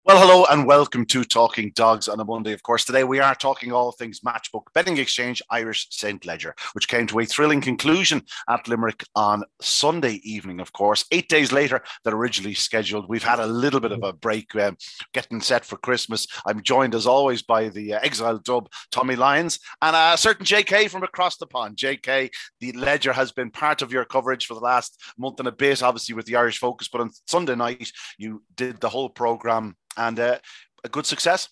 Well, hello and welcome to Talking Dogs on a Monday. Of course, today we are talking all things Matchbook Betting Exchange Irish St Ledger, which came to a thrilling conclusion at Limerick on Sunday evening, of course, 8 days later than originally scheduled. We've had a little bit of a break getting set for Christmas. I'm joined, as always, by the exiled dub, Tommy Lyons, and a certain JK from across the pond. JK, the Ledger has been part of your coverage for the last month and a bit, obviously with the Irish focus, but on Sunday night, you did the whole programme. And a good success.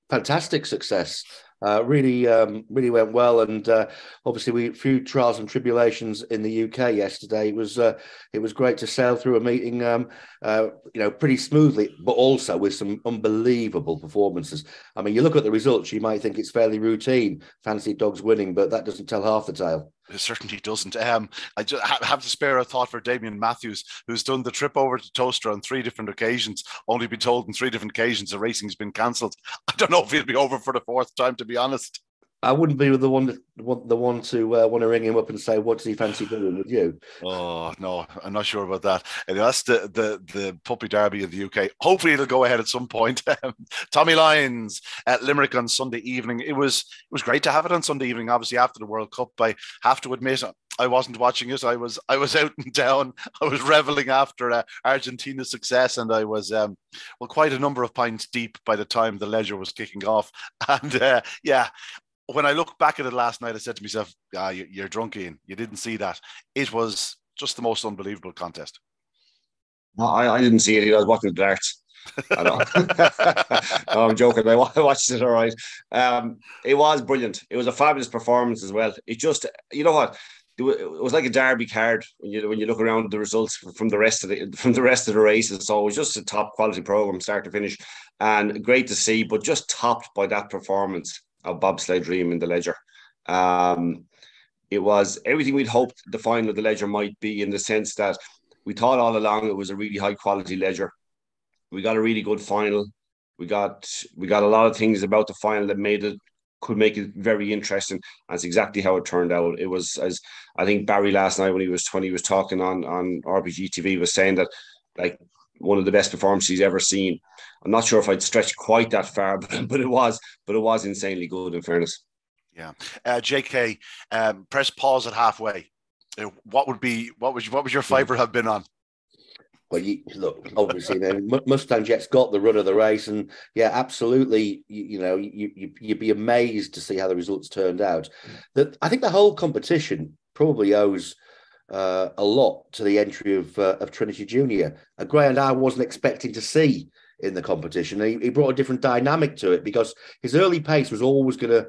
Fantastic success. Really went well, and obviously we few trials and tribulations in the UK yesterday. It was great to sail through a meeting, pretty smoothly, but also with some unbelievable performances. I mean, you look at the results, you might think it's fairly routine, fancy dogs winning, but that doesn't tell half the tale. It certainly doesn't. I just have to spare a thought for Damien Matthews, who's done the trip over to Toaster on 3 different occasions, only been told on 3 different occasions the racing's been cancelled. I don't know if he'll be over for the 4th time, to be honest. I wouldn't be the one to want to ring him up and say, "What does he fancy doing with you?" Oh no, I'm not sure about that. And that's the puppy derby in the UK. Hopefully, it'll go ahead at some point. Tommy Lyons at Limerick on Sunday evening. It was great to have it on Sunday evening. Obviously, after the World Cup, I have to admit I wasn't watching it. I was out and down. I was reveling after Argentina's success, and I was quite a number of pints deep by the time the Ledger was kicking off. And when I look back at it last night, I said to myself, you're drunk, Ian. You didn't see that. It was just the most unbelievable contest. No, I didn't see it. I was watching the darts. I know. No, I'm joking. I watched it all right. It was brilliant. It was a fabulous performance as well. It just, you know what? It was like a derby card when you look around the results from the rest of the races. So it was just a top quality program, start to finish, and great to see. But just topped by that performance of Bobsleigh Dream in the Ledger. It was everything we'd hoped the final of the Ledger might be, in the sense that we thought all along it was a really high quality Ledger. We got a really good final. We got a lot of things about the final that could make it very interesting. That's exactly how it turned out. It was, as I think Barry last night when he was talking on RPGTV, was saying that, like, one of the best performances he's ever seen. I'm not sure if I'd stretch quite that far, but it was insanely good, in fairness. Yeah. JK, press pause at halfway. What would your favourite have been on? Well, look, obviously, Mustang Jet's got the run of the race, and yeah, absolutely. You'd be amazed to see how the results turned out. I think the whole competition probably owes a lot to the entry of Trinity Junior, a greyhound I wasn't expecting to see in the competition. He brought a different dynamic to it, because his early pace was always going to,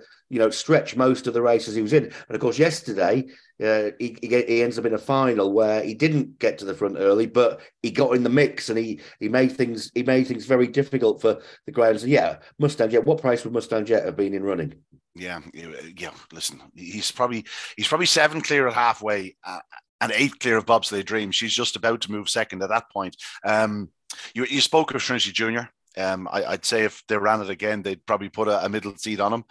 stretch most of the races he was in. And of course, yesterday he ends up in a final where he didn't get to the front early, but he got in the mix, and he made things very difficult for the greyhounds. Yeah, Mustang Jet. What price would Mustang Jet have been in running? Yeah. Listen, he's probably 7 clear at halfway. And 8 clear of Bobsleigh Dream. She's just about to move second at that point. You spoke of Trinity Junior. I'd say if they ran it again, they'd probably put a middle seat on him.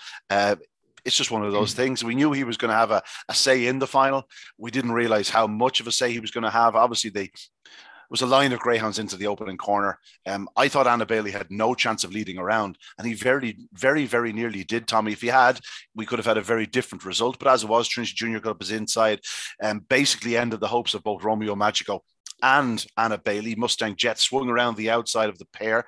It's just one of those things. We knew he was going to have a say in the final. We didn't realize how much of a say he was going to have. Obviously, was a line of greyhounds into the opening corner. I thought Anna Bailey had no chance of leading around, and he very, very, very nearly did, Tommy. If he had, we could have had a very different result. But as it was, Trinity Junior got up his inside and basically ended the hopes of both Romeo Magico and Anna Bailey. Mustang Jet swung around the outside of the pair.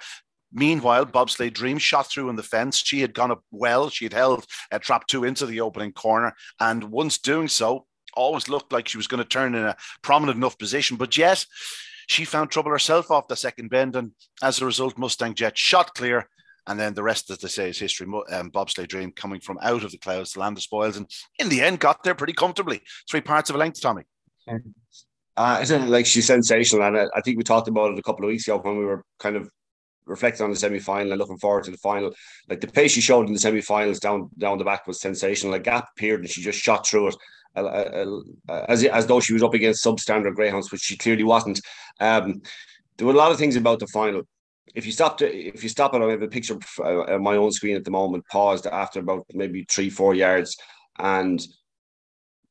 Meanwhile, Bobsleigh Dream shot through in the fence. She had gone up well. She had held trap 2 into the opening corner, and once doing so, always looked like she was going to turn in a prominent enough position. But yet, she found trouble herself off the second bend, and as a result, Mustang Jet shot clear. And then the rest, as they say, is history. Bobsleigh Dream coming from out of the clouds to land the spoils, and in the end, got there pretty comfortably. 3 parts of a length, Tommy. Isn't it like she's sensational? And I think we talked about it a couple of weeks ago when we were kind of reflecting on the semi-final and looking forward to the final. Like, the pace she showed in the semi-finals down the back was sensational. A gap appeared and she just shot through it. As though she was up against substandard greyhounds, which she clearly wasn't. There were a lot of things about the final. If you stop it, I have a picture on my own screen at the moment, paused after about maybe 3-4 yards, and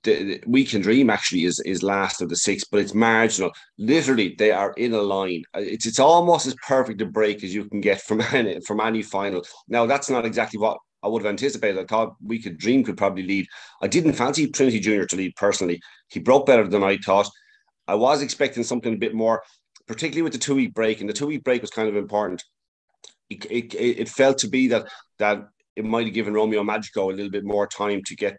the Weekend Dream actually is last of the 6, but it's marginal. Literally, they are in a line. It's almost as perfect a break as you can get from any final. Now, that's not exactly what I would have anticipated. I thought Weekend Dream could probably lead. I didn't fancy Trinity Junior to lead personally. He broke better than I thought. I was expecting something a bit more, particularly with the 2-week break, and the 2-week break was kind of important. It felt to be that it might have given Romeo Magico a little bit more time to get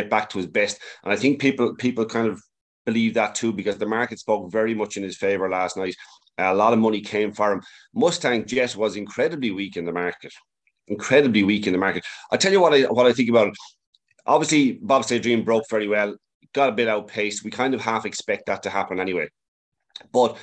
back to his best, and I think people kind of believe that too, because the market spoke very much in his favour last night. A lot of money came for him. Mustang Jet was incredibly weak in the market. I tell you what I think about it. Obviously, Bobsleigh Dream broke very well, got a bit outpaced. We kind of half expect that to happen anyway, but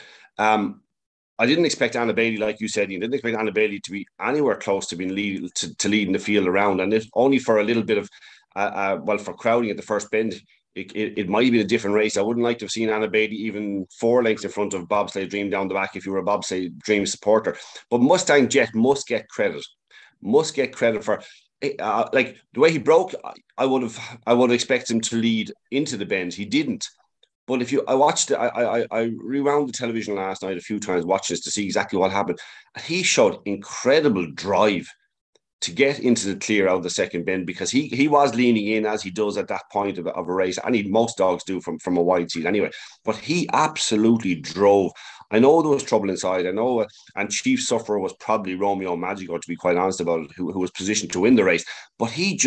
I didn't expect Anna Bailey, like you said. You didn't expect Anna Bailey to be anywhere close to being leading the field around, and if only for a little bit of for crowding at the first bend. It might have been a different race. I wouldn't like to have seen Anna Bailey even 4 lengths in front of Bobsleigh Dream down the back if you were a Bobsleigh Dream supporter. But Mustang Jet must get credit. For like the way he broke. I would have expected him to lead into the bend. He didn't. But I rewound the television last night a few times watching this to see exactly what happened. He showed incredible drive to get into the clear out of the second bend, because he was leaning in, as he does at that point of a race. And most dogs do from a wide seat anyway. But he absolutely drove. I know there was trouble inside. I know, and chief sufferer was probably Romeo Magico, to be quite honest about it, who was positioned to win the race. But it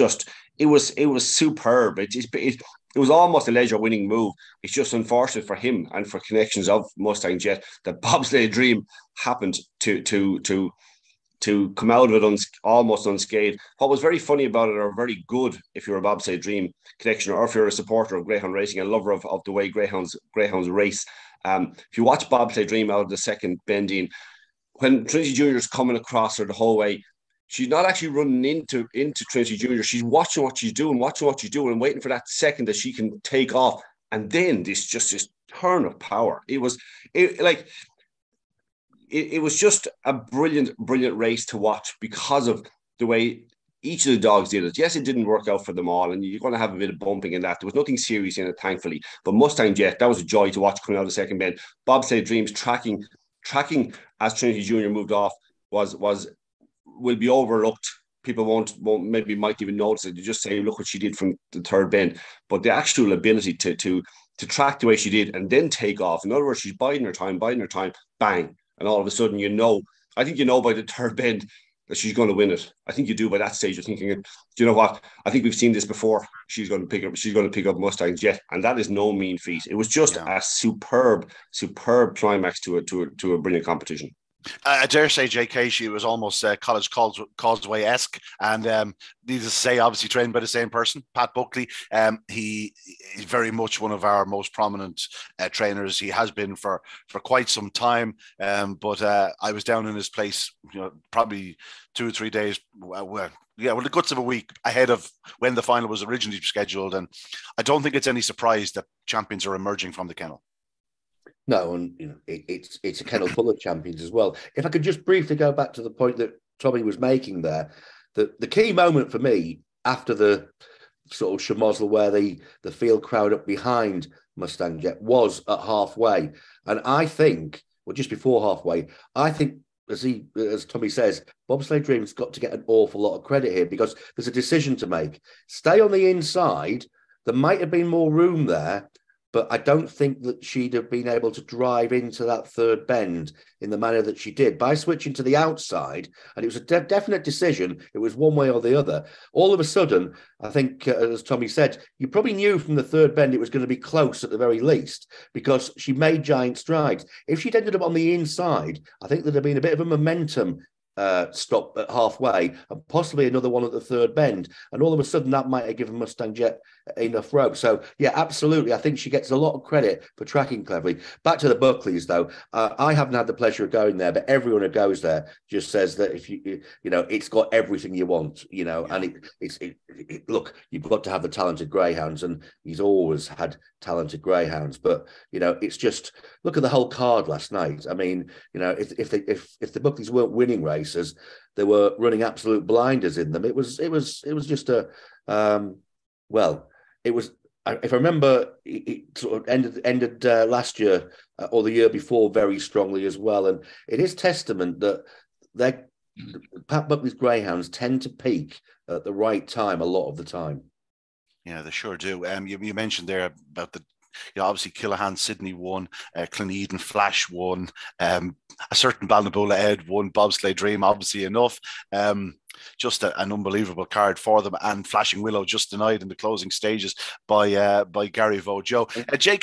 was superb. It was almost a leisure winning move. It's just unfortunate for him and for connections of Mustang Jet that Bobsleigh Dream happened to come out of it almost unscathed. What was very funny about it, or very good if you're a Bobsleigh Dream connection, or if you're a supporter of Greyhound racing, a lover of the way Greyhounds race, if you watch Bobsleigh Dream out of the second bending, when Trinity Junior is coming across her the whole way, she's not actually running into Trinity Junior. She's watching what she's doing, and waiting for that second that she can take off. And then this turn of power. It was just a brilliant race to watch because of the way each of the dogs did it. Yes, it didn't work out for them all, and you're going to have a bit of bumping in that. There was nothing serious in it, thankfully. But Mustang Jet, that was a joy to watch coming out of the second bend. Bobsleigh Dreams tracking as Trinity Junior moved off will be overlooked. People might even notice it. You just say, look what she did from the third bend. But the actual ability to track the way she did and then take off. In other words, she's biding her time, bang. And all of a sudden, I think by the third bend that she's going to win it. I think you do by that stage. You're thinking, do you know what? I think we've seen this before. She's going to pick up Mustang Jet, and that is no mean feat. It was just a superb climax to a brilliant competition. I dare say, Jay Casey was almost College Causeway-esque, and needless to say, obviously trained by the same person, Pat Buckley. He's very much one of our most prominent trainers. He has been for quite some time. But I was down in his place, probably 2 or 3 days. With the guts of a week ahead of when the final was originally scheduled, and I don't think it's any surprise that champions are emerging from the kennel. No, and it's a kennel full of champions as well. If I could just briefly go back to the point that Tommy was making there, the key moment for me after the sort of schmozzle where the field crowd up behind Mustang Jet was at halfway, and I think, well, just before halfway, I think as Tommy says, Bobsleigh Dream's got to get an awful lot of credit here, because there's a decision to make. Stay on the inside. There might have been more room there, but I don't think that she'd have been able to drive into that third bend in the manner that she did by switching to the outside. And it was a definite decision. It was one way or the other. All of a sudden, I think, as Tommy said, you probably knew from the third bend it was going to be close at the very least, because she made giant strides. If she'd ended up on the inside, I think there'd have been a bit of a momentum stop at halfway and possibly another one at the third bend, and all of a sudden that might have given Mustang Jet enough rope. So yeah, absolutely, I think she gets a lot of credit for tracking cleverly. Back to the Buckleys though, I haven't had the pleasure of going there, but everyone who goes there just says that if it's got everything you want, and look, you've got to have the talented greyhounds, and he's always had talented greyhounds, but it's just, look at the whole card last night. I mean, if the Buckleys weren't winning races, they were running absolute blinders in them. It was just it was if I remember, it sort of ended last year or the year before very strongly as well. And it is testament that Pat Buckley's greyhounds tend to peak at the right time a lot of the time. Yeah, they sure do. You mentioned there about obviously Killahan Sydney won, Cloneden Flash won, a certain Balnabola Ed won, Bobsleigh Dream obviously enough. Just an unbelievable card for them, and Flashing Willow just denied in the closing stages by Gary Vojo. JK,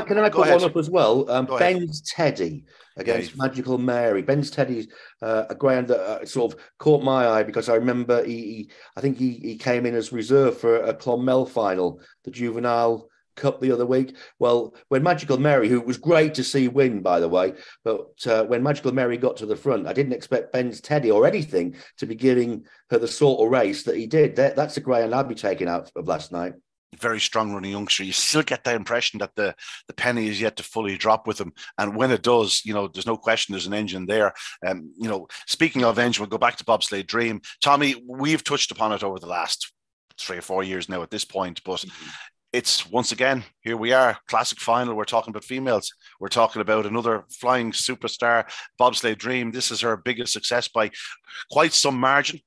can I put one up as well? Ben's Teddy against Yeah, Magical Mary. Ben's Teddy's a greyhound that sort of caught my eye because I remember I think he came in as reserve for a Clonmel final, the juvenile Cup the other week. Well, when Magical Mary, who was great to see win, by the way, but when Magical Mary got to the front, I didn't expect Ben's Teddy or anything to be giving her the sort of race that he did. That's a greyhound I'd be taking out of last night. Very strong running youngster. You still get the impression that the penny is yet to fully drop with him, and when it does, there's no question there's an engine there. Speaking of engine, we'll go back to Bobsleigh Dream. Tommy, we've touched upon it over the last 3 or 4 years now at this point, but it's once again, here we are, classic final. We're talking about females. We're talking about another flying superstar, Bobsleigh Dream. This is her biggest success by quite some margin,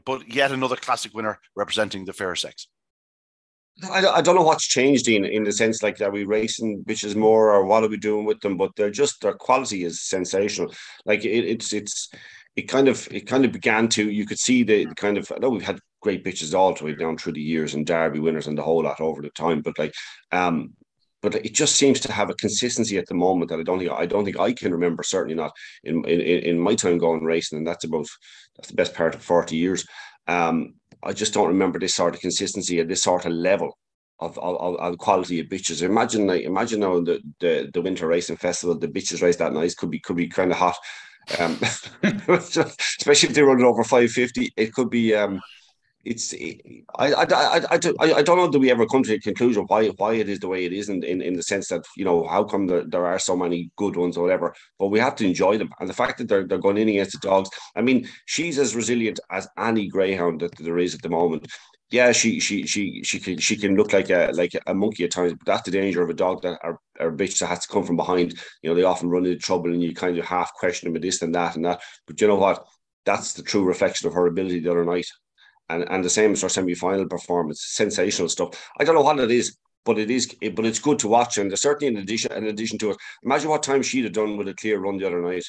but yet another classic winner representing the fairer sex. I don't know what's changed in the sense, like, are we racing bitches more, or what are we doing with them? But their quality is sensational. Like it kind of began to, you could see the kind of, I know we've had great bitches all the way down through the years and Derby winners and the whole lot over the time, but it just seems to have a consistency at the moment that I don't think I can remember, certainly not in my time going racing, and that's the best part of 40 years. I just don't remember this sort of consistency at this sort of level of quality of bitches. Imagine now the winter racing festival, the bitches race that night could be kind of hot. Especially if they run it over 550, it could be. I don't know, do we ever come to a conclusion why it is the way it is in the sense that, how come there are so many good ones or whatever, but we have to enjoy them. And the fact that they're going in against the dogs, I mean, she's as resilient as any greyhound that there is at the moment. Yeah, she can look like a monkey at times, but that's the danger of a dog that are a bitch that has to come from behind. They often run into trouble and you kind of half question them with this and that and that. But you know what? That's the true reflection of her ability the other night. And the same as her semi-final performance, sensational stuff. I don't know what it is, but it's good to watch. And certainly in addition to it, imagine what time she'd have done with a clear run the other night.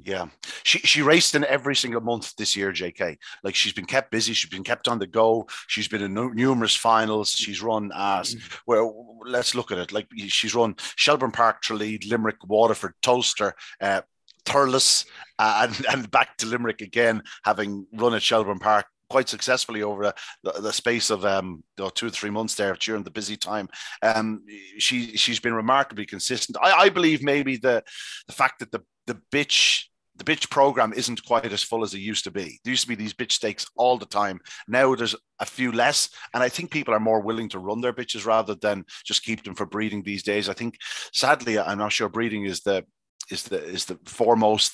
Yeah, she raced in every single month this year, JK. Like, she's been kept busy, she's been kept on the go. She's been in numerous finals. She's run well, let's look at it. Like, she's run Shelbourne Park, Tralee, Limerick, Waterford, Tulster, Thurles, and back to Limerick again, having run at Shelbourne Park quite successfully over the space of 2 or 3 months there during the busy time. She's been remarkably consistent. I believe maybe the fact that the bitch program isn't quite as full as it used to be. There used to be these bitch stakes all the time. Now there's a few less, and I think people are more willing to run their bitches rather than just keep them for breeding these days. I think, sadly, I'm not sure breeding is the foremost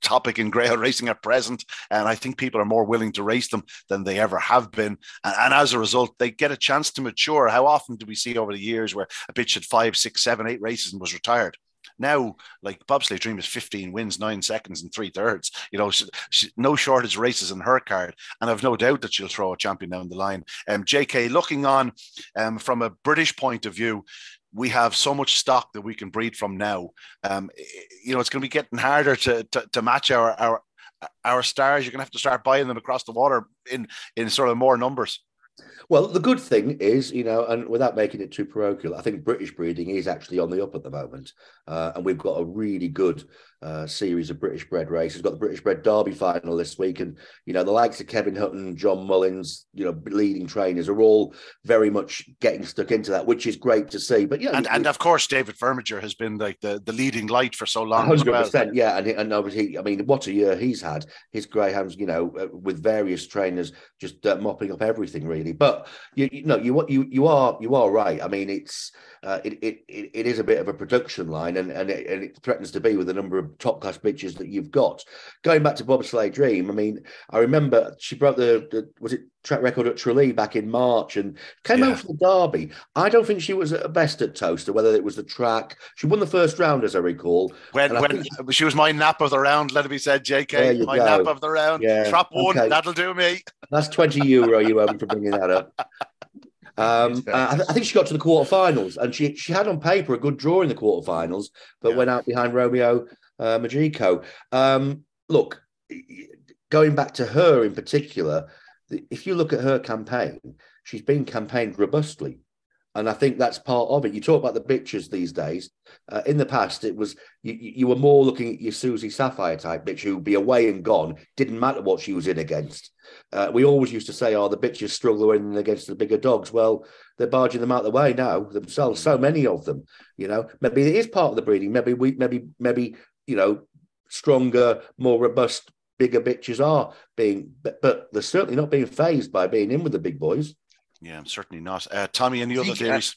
topic in greyhound racing at present, and I think people are more willing to race them than they ever have been, and as a result they get a chance to mature. How often do we see over the years where a bitch had 5, 6, 7, 8 races and was retired? Now, like, Bobsleigh Dream is 15 wins, 9 seconds and 3/3. No shortage of races in her card, and I've no doubt that she'll throw a champion down the line. JK, looking on from a British point of view, we have so much stock that we can breed from now. It's going to be getting harder to match our stars. You're going to have to start buying them across the water in sort of more numbers. Well, the good thing is, and without making it too parochial, I think British breeding is actually on the up at the moment. And we've got a really good series of British bred races. We've got the British bred Derby final this week. And, the likes of Kevin Hutton, John Mullins, leading trainers are all very much getting stuck into that, which is great to see. But and of course, David Firminger has been like the leading light for so long. 100%, well. Yeah. And obviously, I mean, what a year he's had. His greyhounds, with various trainers just mopping up everything, really. But you are right. I mean, it's it is a bit of a production line, and it threatens to be with the number of top class bitches that you've got. Going back to Bobsleigh Dream, I mean, I remember she broke the was it track record at Tralee back in March and came out for the Derby. I don't think she was at her best at Toaster, whether it was the track. She won the first round, as I recall. When she was my nap of the round, let it be said, JK, my nap of the round. Yeah. Trap one, that'll do me. That's €20 you owe me for bringing that up. I think she got to the quarterfinals, and she had on paper a good draw in the quarterfinals, but went out behind Romeo Majiko. Look, going back to her in particular, if you look at her campaign, she's been campaigned robustly. And I think that's part of it. You talk about the bitches these days. In the past, it was you were more looking at your Susie Sapphire type bitch who'd be away and gone. Didn't matter what she was in against. We always used to say, "Oh, the bitches struggle in against the bigger dogs." Well, they're barging them out of the way now themselves. So many of them. You know, maybe it is part of the breeding. Maybe stronger, more robust, bigger bitches are being, but they're certainly not being phased by being in with the big boys. Yeah, certainly not. Tommy, any other theories?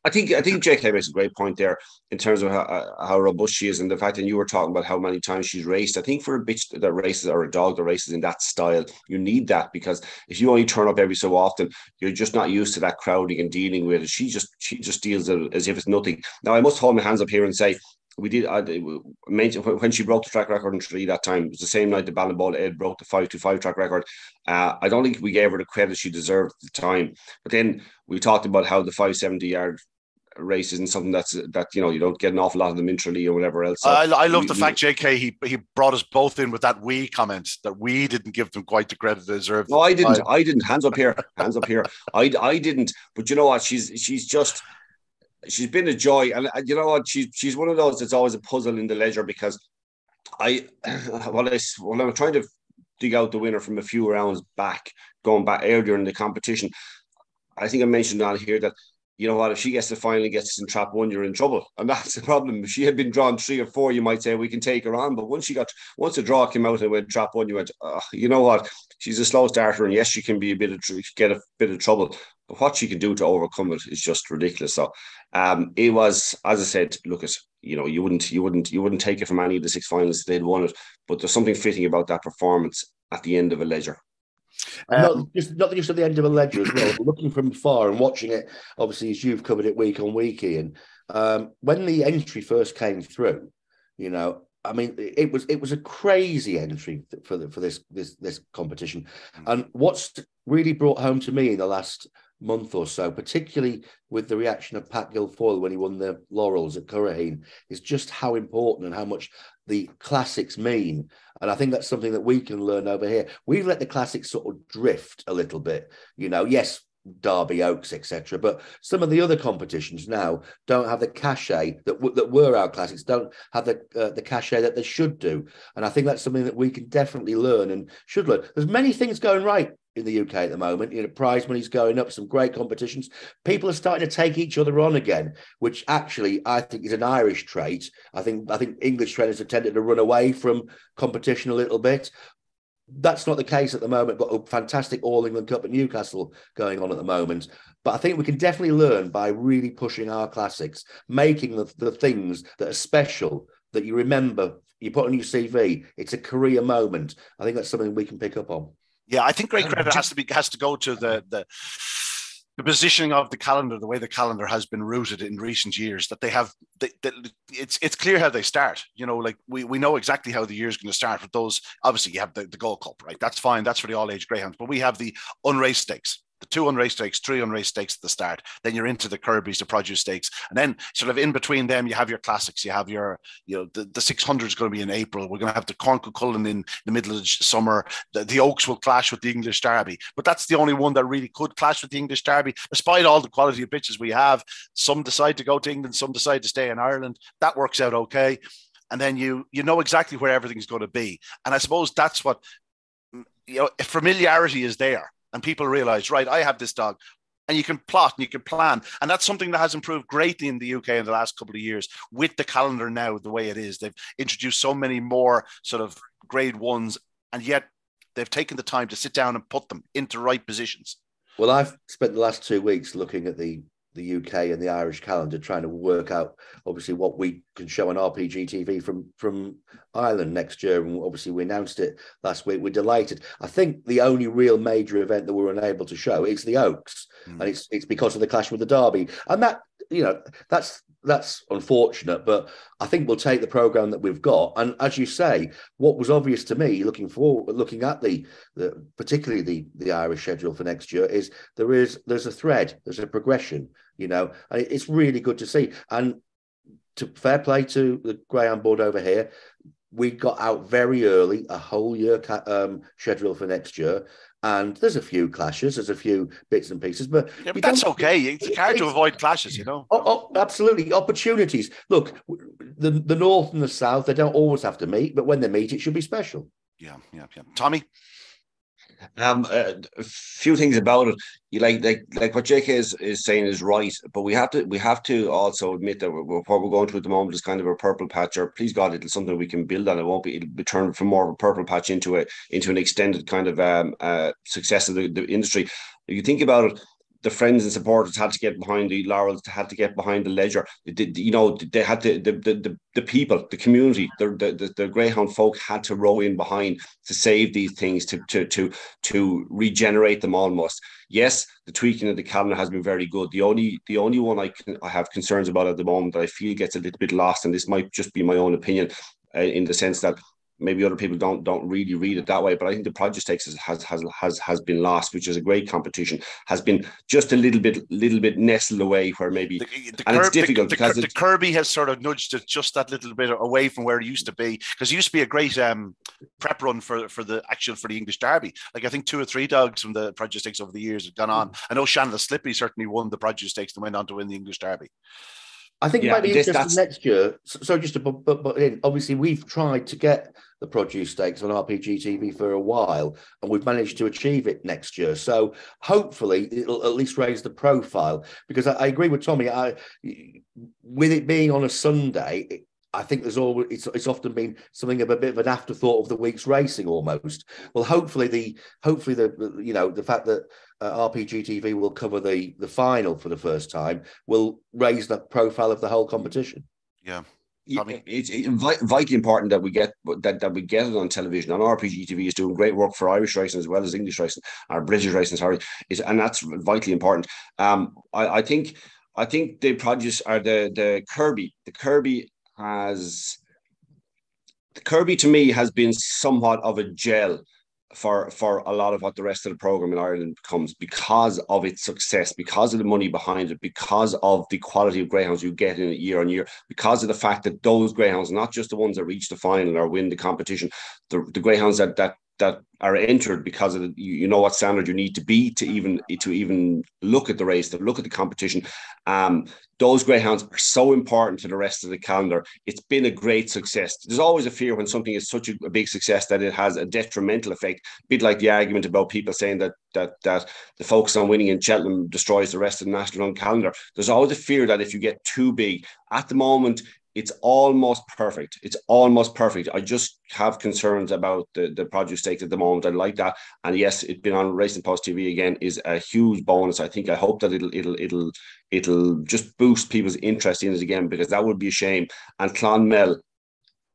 I think JK makes a great point there in terms of how robust she is, and the fact that you were talking about how many times she's raced. I think for a bitch that races, or a dog that races in that style, you need that, because if you only turn up every so often, you're just not used to that crowding and dealing with it. She just deals it as if it's nothing. Now, I must hold my hands up here and say, I mentioned when she broke the track record in Tralee that time, it was the same night that Ballyball Ed broke the 5-5 track record. I don't think we gave her the credit she deserved at the time. But then we talked about how the 570-yard race isn't something that you don't get an awful lot of them in Tralee or whatever else. So I love the fact, JK, he brought us both in with that we comment, that we didn't give them quite the credit they deserved. No, I didn't. Hands up here. I didn't. But you know what? She's been a joy, and you know what? She's one of those that's always a puzzle in the ledger, because when I'm trying to dig out the winner from a few rounds back, going back earlier in the competition, I think I mentioned on here that, you know what, if she gets to finally gets in trap one, you're in trouble, and that's the problem. If she had been drawn 3 or 4, you might say we can take her on, but once the draw came out and went trap one, you went, you know what? She's a slow starter, and yes, she can be get a bit of trouble. But what she can do to overcome it is just ridiculous. So it was, as I said, you wouldn't take it from any of the 6 finalists if they'd won it. But there's something fitting about that performance at the end of a ledger. Not just at the end of a ledger as well. Looking from far and watching it, obviously, as you've covered it week on week, Ian. When the entry first came through, I mean, it was a crazy entry for this competition. And what's really brought home to me in the last month or so, particularly with the reaction of Pat Guilfoyle when he won the Laurels at Curraheen, is just how important and how much the classics mean. And I think that's something that we can learn over here. We've let the classics sort of drift a little bit, yes, Derby, Oaks, etc. But some of the other competitions now don't have the cachet that were our classics, don't have the cachet that they should do. And I think that's something that we can definitely learn and should learn. There's many things going right in the UK at the moment. Prize money's going up, some great competitions. People are starting to take each other on again, which actually I think is an Irish trait. I think English trainers have tended to run away from competition a little bit. That's not the case at the moment. Got a fantastic All England Cup at Newcastle going on at the moment. But I think we can definitely learn by really pushing our classics, making the things that are special, that you remember, you put on your CV. It's a career moment. I think that's something we can pick up on. Yeah, I think great credit has to go to the positioning of the calendar, the way the calendar has been routed in recent years. That they have, it's clear how they start. We know exactly how the year is going to start with those. Obviously, you have the Gold Cup, right? That's fine. That's for the all age greyhounds. But we have the unraced stakes. The 2 unraced stakes, 3 unraced stakes at the start. Then you're into the Kirby's, the produce stakes. And then sort of in between them, you have your classics. You have your, the 600 is going to be in April. We're going to have the Corncucullen in the middle of the summer. The Oaks will clash with the English Derby. But that's the only one that really could clash with the English Derby. Despite all the quality of bitches we have, some decide to go to England, some decide to stay in Ireland. That works out okay. And then you know exactly where everything's going to be. And I suppose that's what, familiarity is there. And people realize, right, I have this dog, and you can plot and you can plan. And that's something that has improved greatly in the UK in the last couple of years with the calendar now, the way it is. They've introduced so many more sort of grade ones, and yet they've taken the time to sit down and put them into right positions. Well, I've spent the last 2 weeks looking at the the UK and the Irish calendar, trying to work out obviously what we can show on RPGTV from Ireland next year. And obviously we announced it last week. We're delighted. I think the only real major event that we're unable to show is the Oaks, and it's because of the clash with the Derby. And that, you know, that's unfortunate, but I think we'll take the program that we've got. And as you say, what was obvious to me looking at the particularly the Irish schedule for next year is there's a thread, there's a progression, you know, and it's really good to see. And to fair play to the Greyhound board over here, we got out very early a whole year schedule for next year. And there's a few clashes, there's a few bits and pieces, but that's okay. It's hard to avoid clashes, you know. Absolutely, opportunities. Look, the North and the South, they don't always have to meet, but when they meet, it should be special. Yeah. Tommy, a few things about it. You like what JK is saying is right, but we have to also admit that what we're going through at the moment is kind of a purple patch, or please God, it'll something we can build on. It'll be turned from more of a purple patch into an extended kind of success of the industry. If you think about it, the friends and supporters had to get behind the laurels, had to get behind the ledger. They had the people, the community, the Greyhound folk had to row in behind to save these things, to regenerate them almost. Yes, the tweaking of the calendar has been very good. The only one I have concerns about at the moment that I feel gets a little bit lost, and this might just be my own opinion, in the sense that maybe other people don't really read it that way, but I think the Produce Stakes has been lost, which is a great competition, has been just a little bit nestled away where maybe it's difficult because the Kirby has sort of nudged it just that little bit away from where it used to be, because it used to be a great prep run for the English Derby. Like I think 2 or 3 dogs from the Produce Stakes over the years have gone on. I know Shannon the Slippy certainly won the Produce Stakes and went on to win the English Derby. I think it might be interesting next year. So just to but in, obviously we've tried to get the Produce Stakes on RPGTV for a while, and we've managed to achieve it next year. So hopefully it'll at least raise the profile, because I agree with Tommy. With it being on a Sunday, I think it's often been something of a bit of an afterthought of the week's racing almost. Well, hopefully the fact that RPGTV will cover the final for the first time will raise the profile of the whole competition. Yeah. It's vitally important that we get it on television. And RPGTV is doing great work for Irish racing as well as English racing, or British racing, sorry, and that's vitally important. I think the produce are the Kirby. The Kirby to me has been somewhat of a gel for a lot of what the rest of the program in Ireland becomes, because of its success, because of the money behind it, because of the quality of greyhounds you get in it year on year, because of the fact that those greyhounds, not just the ones that reach the final or win the competition, the greyhounds that are entered because of you know what standard you need to be to even look at the race, to look at the competition. Those greyhounds are so important to the rest of the calendar. It's been a great success. There's always a fear when something is such a big success that it has a detrimental effect. A bit like the argument about people saying that the focus on winning in Cheltenham destroys the rest of the national run calendar. There's always a fear that if you get too big, at the moment, it's almost perfect. It's almost perfect. I just have concerns about the Produce Stakes at the moment. I like that, and yes, it's been on Racing Post TV again is a huge bonus. I hope that it'll just boost people's interest in it again, because that would be a shame. And Clonmel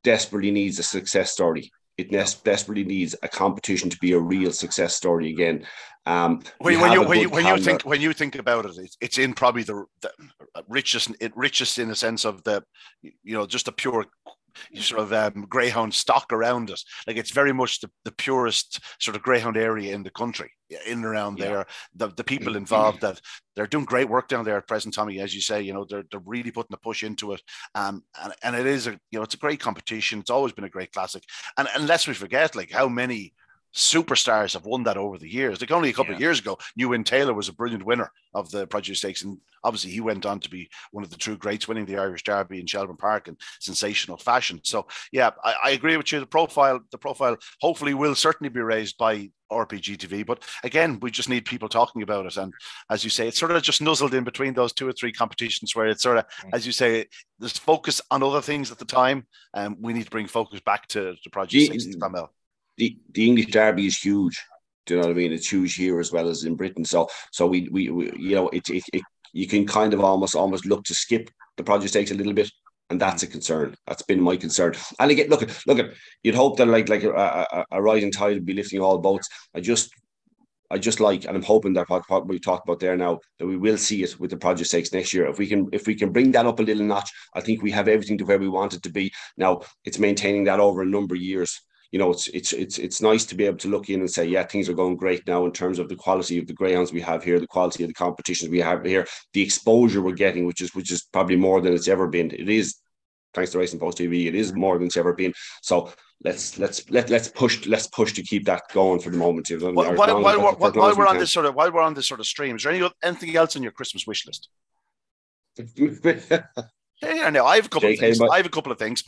desperately needs a success story. It desperately needs a competition to be a real success story again. When you think about it, it's in probably the richest in the sense of just the pure sort of greyhound stock around us. Like it's very much the purest sort of greyhound area in the country, in and around there. The people involved, that they're doing great work down there at present, Tommy, as you say. They're really putting a push into it, and it is it's a great competition. It's always been a great classic, and unless we forget like how many superstars have won that over the years. Like only a couple of years ago, Ewan Taylor was a brilliant winner of the Produce Stakes, and obviously he went on to be one of the true greats, winning the Irish Derby in Shelbourne Park in sensational fashion. So yeah, I agree with you. The profile hopefully will certainly be raised by RPGTV, but again, we just need people talking about it. And as you say, it's sort of just nuzzled in between those 2 or 3 competitions where it's sort of, as you say, there's focus on other things at the time, and we need to bring focus back to the Produce Stakes to come out. The English Derby is huge. Do you know what I mean? It's huge here as well as in Britain. So we you can kind of almost look to skip the Produce Stakes a little bit. And that's a concern. That's been my concern. And again, look at. You'd hope that like a rising tide would be lifting all boats. I just like, and I'm hoping that what we talked about there now, that we will see it with the Produce Stakes next year. If we can bring that up a little notch, I think we have everything to where we want it to be. Now it's maintaining that over a number of years. You know, it's nice to be able to look in and say, yeah, things are going great now in terms of the quality of the greyhounds we have here, the quality of the competitions we have here, the exposure we're getting, which is probably more than it's ever been. It is, thanks to Racing Post TV, it is more than it's ever been. So let's push to keep that going for the moment. While we're on this sort of stream, is there anything else on your Christmas wish list? Yeah, no, I have a couple of things. I have a couple of things.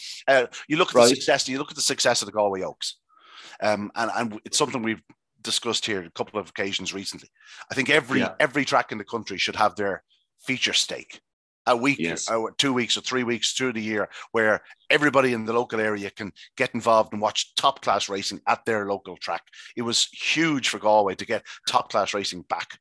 You look at the success. You look at the success of the Galway Oaks, and it's something we've discussed here a couple of occasions recently. I think every track in the country should have their feature stake, a week, 2 weeks, or 3 weeks through the year, where everybody in the local area can get involved and watch top class racing at their local track. It was huge for Galway to get top class racing back.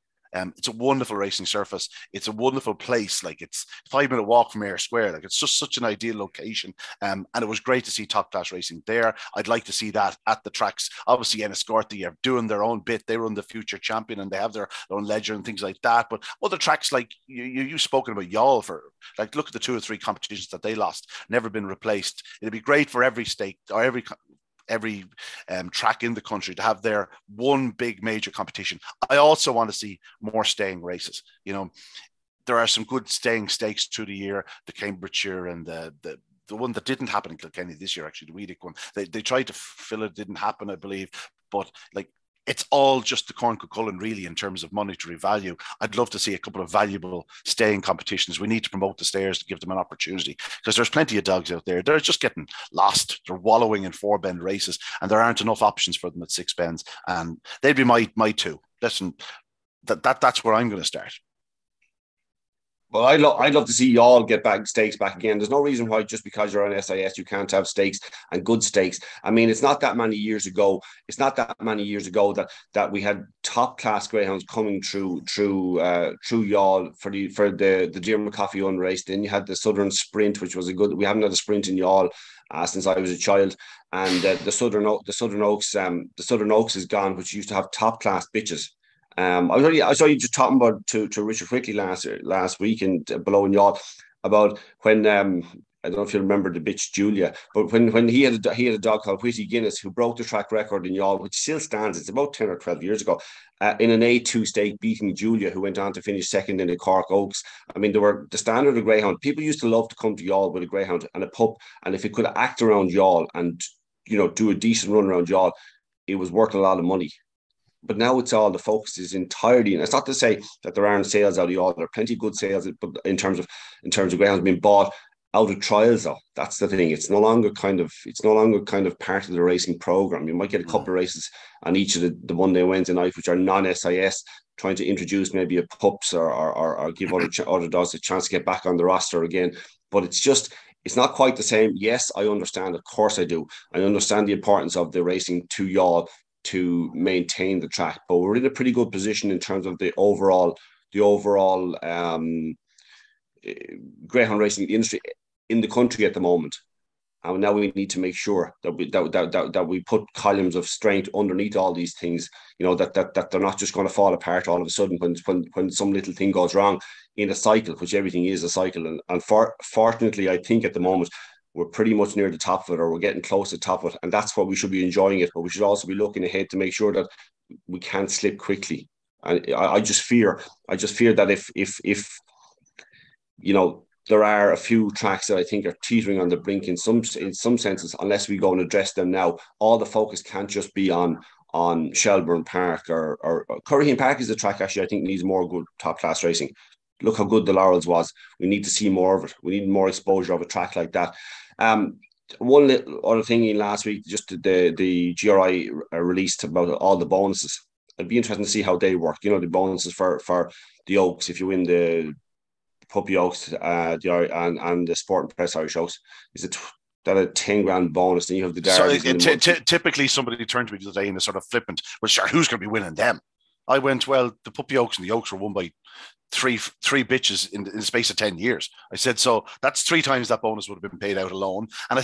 It's a wonderful racing surface. It's a wonderful place. Like, it's a 5-minute walk from Ayr Square. Like, it's just such an ideal location. And it was great to see top class racing there. I'd like to see that at the tracks. Obviously, Enniscorthy are doing their own bit. They run the future champion and they have their own ledger and things like that. But other tracks, like you've spoken about Youghal, for like, look at the 2 or 3 competitions that they lost, never been replaced. It'd be great for every stake or every track in the country to have their one big major competition. I also want to see more staying races. You know, there are some good staying stakes through the year, the Cambridgeshire and the one that didn't happen in Kilkenny this year, actually, the Weedick one. They tried to fill it, didn't happen, I believe. But like, it's all just the corn Cuchulainn, really, in terms of monetary value. I'd love to see a couple of valuable staying competitions. We need to promote the stayers to give them an opportunity, because there's plenty of dogs out there. They're just getting lost. They're wallowing in 4-bend races, and there aren't enough options for them at 6 bends. And they'd be my two. Listen, that's where I'm going to start. Well, I'd love to see Youghal get stakes back again. There's no reason why, just because you're on SIS, you can't have stakes, and good stakes. I mean, it's not that many years ago. That we had top class greyhounds coming through Youghal for the Diarmuid Coffee race. Then you had the Southern Sprint, which was we haven't had a sprint in Youghal since I was a child. And the Southern Oaks is gone, which used to have top class bitches. I saw you just talking about to Richard Whitley last week and below in Youghal about when I don't know if you remember the bitch Julia, but when he had a dog called Whitty Guinness, who broke the track record in Youghal, which still stands. It's about 10 or 12 years ago, in an A2 stake, beating Julia, who went on to finish second in the Cork Oaks. I mean, they were the standard of greyhound. People used to love to come to Youghal with a greyhound and a pup, and if it could act around Youghal and, you know, do a decent run around Youghal, it was worth a lot of money. But now it's all, the focus is entirely, and it's not to say that there aren't sales out of Youghal. There are plenty of good sales, but in terms of greyhounds being bought out of trials, though, that's the thing. It's no longer kind of part of the racing program. You might get a couple of races on each of the Monday and Wednesday night, which are non-SIS, trying to introduce maybe a pups or give other dogs a chance to get back on the roster again. But it's not quite the same. Yes, I understand. Of course I do. I understand the importance of the racing to Youghal to maintain the track, but we're in a pretty good position in terms of the overall greyhound racing industry in the country at the moment. And now we need to make sure that we put columns of strength underneath all these things, you know, that they're not just going to fall apart all of a sudden when some little thing goes wrong in a cycle, which everything is a cycle. And fortunately, I think at the moment, we're pretty much near the top of it, or we're getting close to the top of it. And that's what we should be enjoying it. But we should also be looking ahead to make sure that we can't slip quickly. And I just fear that if you know, there are a few tracks that I think are teetering on the brink in some senses, unless we go and address them now. All the focus can't just be on Shelbourne Park or Curraheen Park is a track actually I think needs more good top class racing. Look how good the Laurels was. We need to see more of it. We need more exposure of a track like that. One other thing in last week, just the GRI released about all the bonuses. It'd be interesting to see how they work. You know, the bonuses for the Oaks, if you win the Puppy Oaks and the Sport and Press Irish Oaks, is it that a 10 grand bonus? Then you have the Derby. So typically somebody turned to me today in a sort of flippant, well, sure, who's going to be winning them? I went, well, the Puppy Oaks and the Oaks were won by three bitches in the space of 10 years. I said, so that's 3 times that bonus would have been paid out alone. And I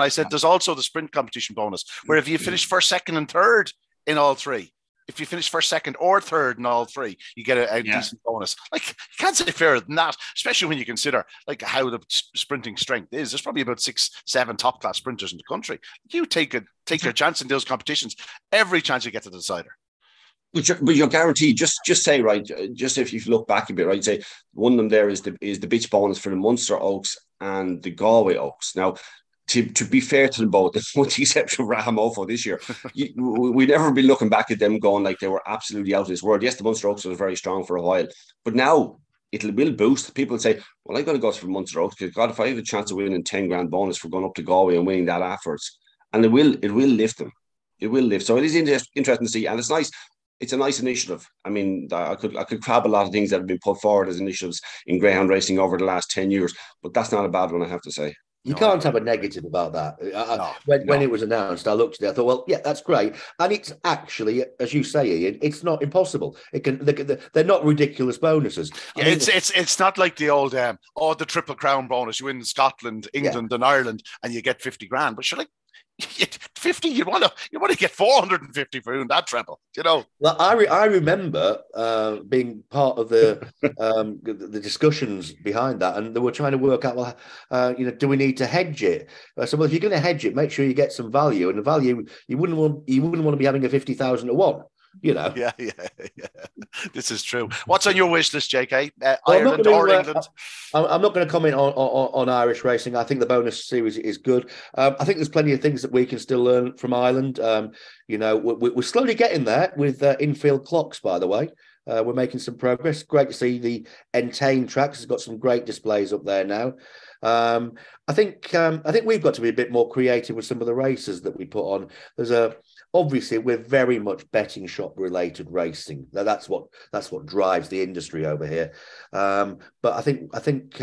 said, there's also the sprint competition bonus, where if you finish first, second, and third in all 3, if you finish first, second, or third in all 3, you get a decent bonus. Like, you can't say fairer than that, especially when you consider like how the sprinting strength is. There's probably about 6, 7 top class sprinters in the country. You take your chance in those competitions. Every chance you get to the decider. But you're guaranteed. Just say, right. Just if you look back a bit, right. Say one of them there is the bitch bonus for the Munster Oaks and the Galway Oaks. Now, to be fair to them both, with the exception of Rahamofo this year, we'd never be looking back at them going like they were absolutely out of this world. Yes, the Munster Oaks was very strong for a while, but now it will boost. People say, well, I'm going to go for Munster Oaks because, God, if I have a chance of winning 10 grand bonus for going up to Galway and winning that afterwards, and it will lift them. It will lift. So it is interesting to see, and it's nice. It's a nice initiative. I mean, I could grab a lot of things that have been put forward as initiatives in greyhound racing over the last 10 years, but that's not a bad one, I have to say. You can't have a negative about that. When it was announced, I looked at it, I thought, well, yeah, that's great. And it's actually, as you say, Ian, it's not impossible. They're not ridiculous bonuses. Yeah, it's not like the old, the Triple Crown bonus. You win Scotland, England, and Ireland, and you get 50 grand. But you're like, 50, you want to get 450 for doing that treble, you know. Well, I remember being part of the discussions behind that, and they were trying to work out, well, do we need to hedge it? So, well, if you're going to hedge it, make sure you get some value, and the value you wouldn't want to be having a 50,000 to 1. You know, yeah. This is true. What's on your wish list, JK? Ireland or England? I'm not going to comment on Irish racing. I think the bonus series is good. I think there's plenty of things that we can still learn from Ireland. We're slowly getting there with infield clocks. By the way, we're making some progress. Great to see the Entain tracks has got some great displays up there now. I think we've got to be a bit more creative with some of the races that we put on. Obviously, we're very much betting shop related racing. Now, that's what drives the industry over here. But I think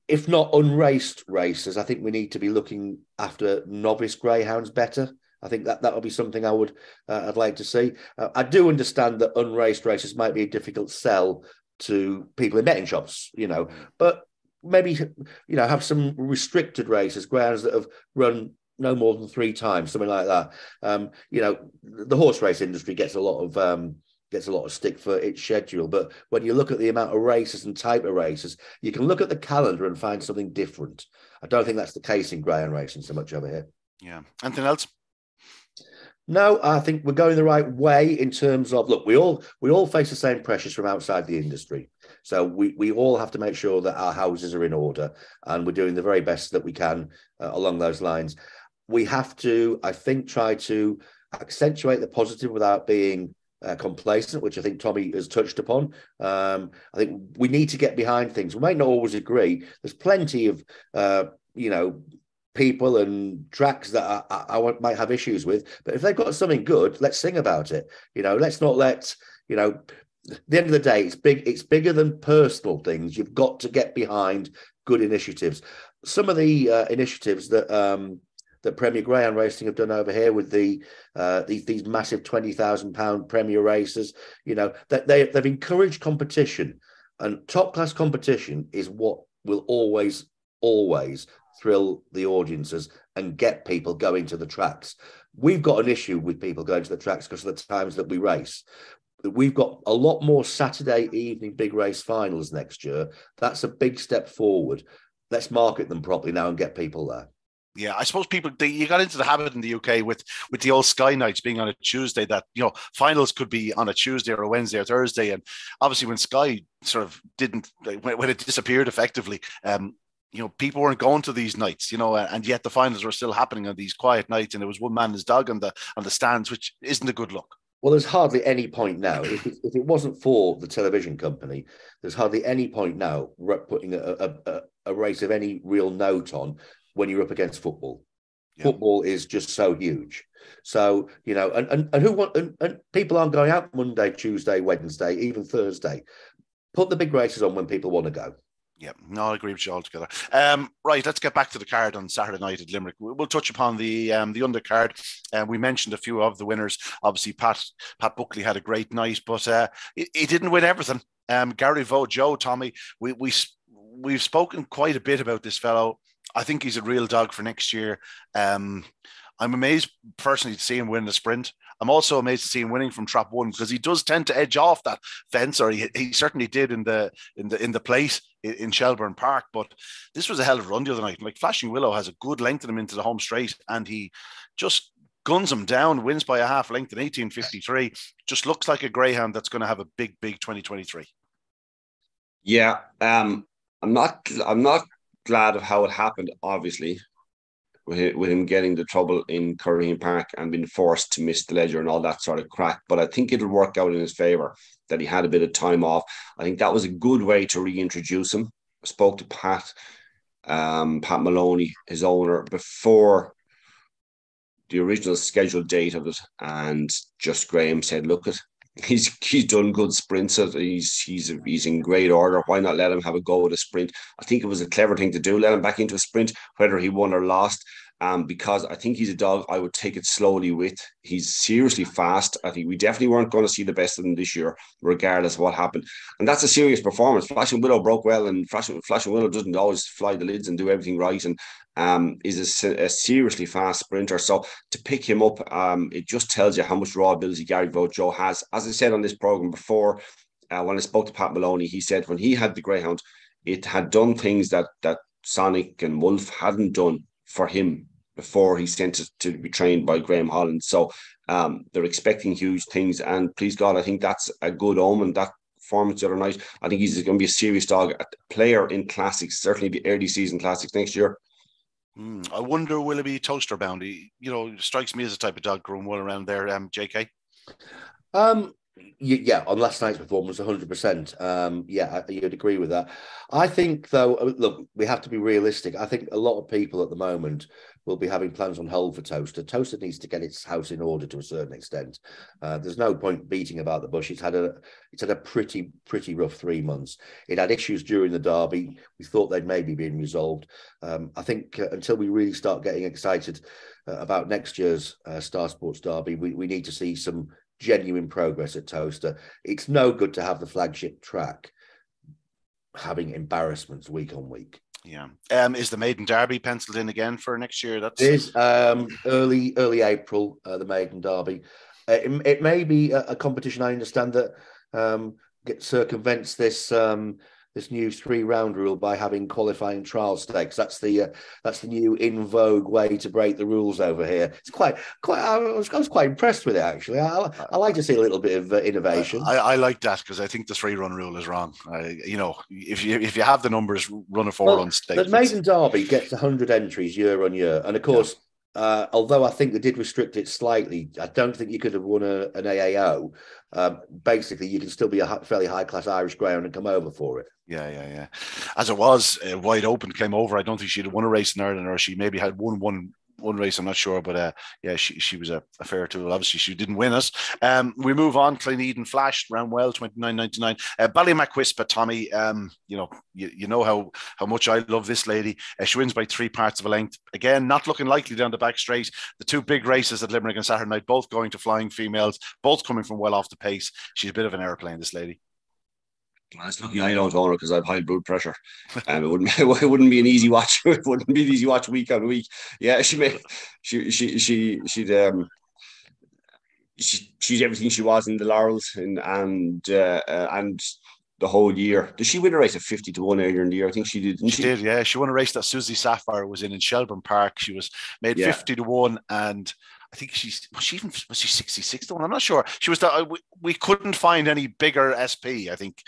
if not unraced races, I think we need to be looking after novice greyhounds better. I think that would be something I'd like to see. I do understand that unraced races might be a difficult sell to people in betting shops, but maybe have some restricted races, greyhounds that have run no more than 3 times, something like that. The horse race industry gets a lot of stick for its schedule, but when you look at the amount of races and type of races, you can look at the calendar and find something different. I don't think that's the case in greyhound racing so much over here. Yeah. Anything else? No, I think we're going the right way in terms of, look, we all face the same pressures from outside the industry. So we all have to make sure that our houses are in order, and we're doing the very best that we can along those lines. We have to, I think, try to accentuate the positive without being complacent, which I think Tommy has touched upon. I think we need to get behind things. We might not always agree. There's plenty of, people and tracks that I might have issues with, but if they've got something good, let's sing about it. Let's not let, at the end of the day, it's bigger than personal things. You've got to get behind good initiatives. Some of the initiatives that Premier Greyhound Racing have done over here with these massive £20,000 Premier races, that they've encouraged competition, and top class competition is what will always thrill the audiences and get people going to the tracks. We've got an issue with people going to the tracks because of the times that we race. We've got a lot more Saturday evening big race finals next year. That's a big step forward. Let's market them properly now and get people there. Yeah, I suppose you got into the habit in the UK with the old Sky Nights being on a Tuesday, that, finals could be on a Tuesday or a Wednesday or Thursday. And obviously when Sky sort of when it disappeared effectively, people weren't going to these nights, and yet the finals were still happening on these quiet nights, and there was one man and his dog on the stands, which isn't a good look. Well, there's hardly any point now. If it wasn't for the television company, there's hardly any point now putting a race of any real note on when you're up against football. Yeah. Football is just so huge. So, and people aren't going out Monday, Tuesday, Wednesday, even Thursday. Put the big races on when people want to go. Yeah, no, I agree with you altogether. Right, let's get back to the card on Saturday night at Limerick. We'll touch upon the undercard. We mentioned a few of the winners. Obviously, Pat Buckley had a great night, but he didn't win everything. Gary Joe, Tommy, we've spoken quite a bit about this fellow. I think he's a real dog for next year. I'm amazed personally to see him win the sprint. I'm also amazed to see him winning from trap one, because he does tend to edge off that fence, or he certainly did in the place in Shelbourne Park. But this was a hell of a run the other night. Like, Flashing Willow has a good length in him into the home straight, and he just guns him down, wins by a half length in 18:53. Just looks like a greyhound that's going to have a big 2023. Yeah, I'm not glad of how it happened, obviously, with him getting the trouble in Curraheen Park and being forced to miss the ledger and all that sort of crack. But I think it'll work out in his favour that he had a bit of time off. I think that was a good way to reintroduce him. I spoke to Pat Maloney, his owner, before the original scheduled date of it, and just Graham said, look, he's done good sprints. He's in great order. Why not let him have a go at a sprint? I think it was a clever thing to do. Let him back into a sprint, whether he won or lost. Because I think he's a dog I would take it slowly with. He's seriously fast. I think we definitely weren't going to see the best of him this year, regardless of what happened. And that's a serious performance. Flashing Willow broke well, and Flashing Willow doesn't always fly the lids and do everything right, and is a seriously fast sprinter. So to pick him up, it just tells you how much raw ability Gary Joe has. As I said on this program before, when I spoke to Pat Maloney, he said when he had the Greyhound, it had done things that Sonic and Wolf hadn't done for him before he sent it to be trained by Graham Holland. So they're expecting huge things, and please God, I think that's a good omen. That performance the other night, I think he's going to be a serious dog, a player in classics, certainly the early season classics next year. I wonder, will it be toaster bound? He, strikes me as a type of dog growing well around there. JK. Yeah, on last night's performance, 100%. Yeah, you'd agree with that. I think, though, look, we have to be realistic. I think a lot of people at the moment will be having plans on hold for Toaster. Toaster needs to get its house in order to a certain extent. There's no point beating about the bush. It's had a pretty rough 3 months. It had issues during the derby. We thought they'd maybe been resolved. I think until we really start getting excited about next year's Star Sports derby, we need to see some genuine progress at Toaster. It's no good to have the flagship track having embarrassments week on week. Yeah. Is the Maiden Derby penciled in again for next year? It is early April, the Maiden Derby. It may be a competition. I understand that circumvents this new 3-round rule by having qualifying trial stakes. That's the new in vogue way to break the rules over here. It's quite. I was quite impressed with it, actually. I like to see a little bit of innovation. I like that, because I think the 3-run rule is wrong. If you have the numbers, run a 4-run stake. The Maiden Derby gets 100 entries year on year, and of course. Yeah. Although I think they did restrict it slightly, I don't think you could have won an AAO. Basically, you can still be a fairly high-class Irish Greyhound and come over for it. Yeah. As it was, Wide Open came over. I don't think she'd have won a race in Ireland, or she maybe had won one race, I'm not sure, but she was a fair tool. Obviously, she didn't win us. We move on. Cloneden Flash ran well, 29.99. Ballymacquispa, Tommy. You know how much I love this lady. She wins by 3 parts of a length. Again, not looking likely down the back straight. The 2 big races at Limerick on Saturday night, both going to flying females, both coming from well off the pace. She's a bit of an airplane, this lady. It's lucky I don't own her, because I have high blood pressure. It wouldn't be an easy watch. It wouldn't be an easy watch week on week. Yeah, she's everything she was in the Laurels and the whole year. Did she win a race at 50 to 1 earlier in the year? I think she did. She did, yeah. She won a race that Susie Sapphire was in Shelbourne Park. She was made 50 to 1, and I think was she 66 to 1? I'm not sure. She was we couldn't find any bigger SP. I think.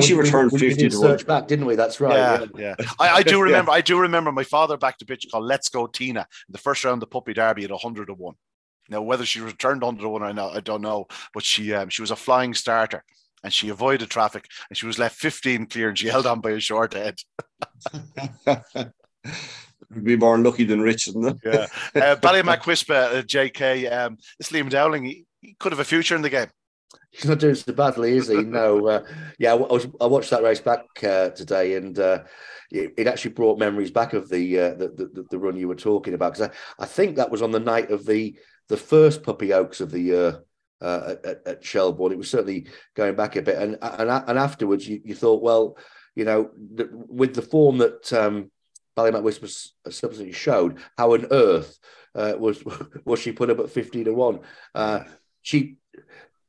She returned 50 to 1 back, didn't we? That's right. Yeah. I do remember. I do remember my father backed a bitch called Let's Go Tina in the first round of the Puppy Derby at 100 to 1. Now, whether she returned 100 to 1 or not, I don't know. But she was a flying starter, and she avoided traffic, and she was left 15 clear, and she held on by a short head. Be more lucky than rich, isn't it? Yeah. Ballymacquispa, JK. This Liam Dowling, he could have a future in the game. He's not doing so badly, is he? No. Yeah, I watched that race back today, and it actually brought memories back of the run you were talking about, because I think that was on the night of the first Puppy Oaks of the year at Shelbourne. It was certainly going back a bit, and afterwards you thought, well, with the form that Ballymac Whisper subsequently showed, how on earth was she put up at 50-1? She